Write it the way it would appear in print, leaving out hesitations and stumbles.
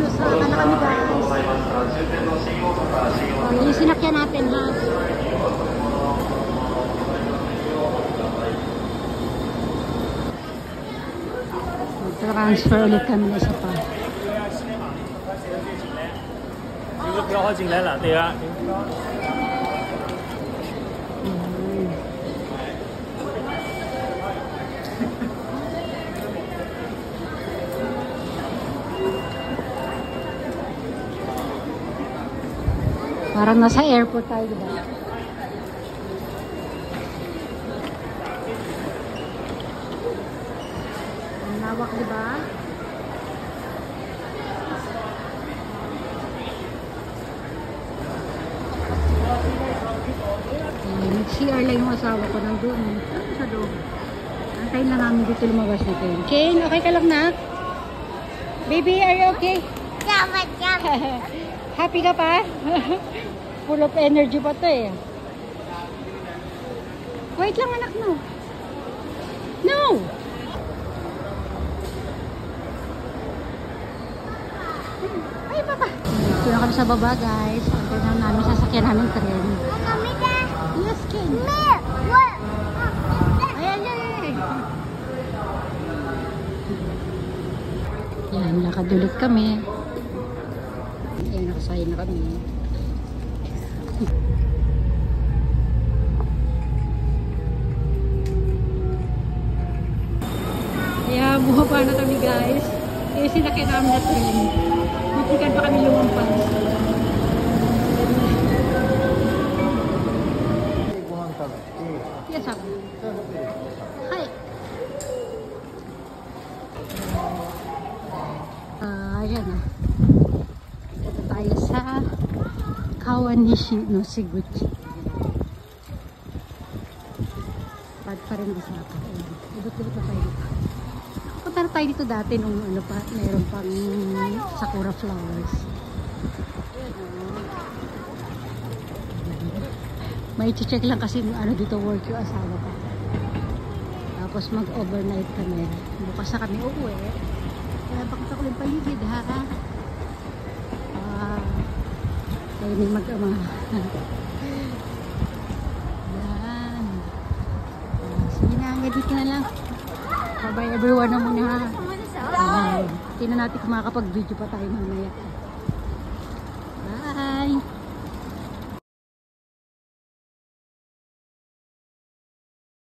Osaka na kami guys. Yung sinakyan natin ha. Transfer ulit kami na isa pa. Parang nasa airport tayo, diba? Ang lawak, diba? Nag-CR lang yung asawa ko nandun. Ano sa loob? Antayin lang namin dito lumabas na kayo. Kane, okay ka lang na? Baby, are you okay? Happy ka pa? Full of energy pa to eh. Wait lang anak mo. No! Ay, papa. Dito na kami sa baba guys. Antay na namin sasakyan namin tren. Yes, Ken. Ayan, ayan. Yan, nakadulit kami. Ayan, nakasaya na kami. Kaya bumaba na kami guys. Kaya sinakyan namin na tren. Matikan pa kami lumampas. Yes, sir. Hi. Ayan na. Ito tayo sa Kawanishi no Shiguchi. Bad pa rin Osaka. Ibot-ibot na tayo dito. Punta na tayo dito dati nung ano pa, mayroon pang sakura flowers. May check lang kasi ano dito work yung asawa ko. Tapos mag-overnight kami. Bukas na kami uuwi. Kaya bakit ako yung paligid ha? Kaya may mag-ama. Yan. Sige na, dito na lang. Bye-bye everyone na muna. Tingnan natin kung makakapag-video pa tayo mamaya.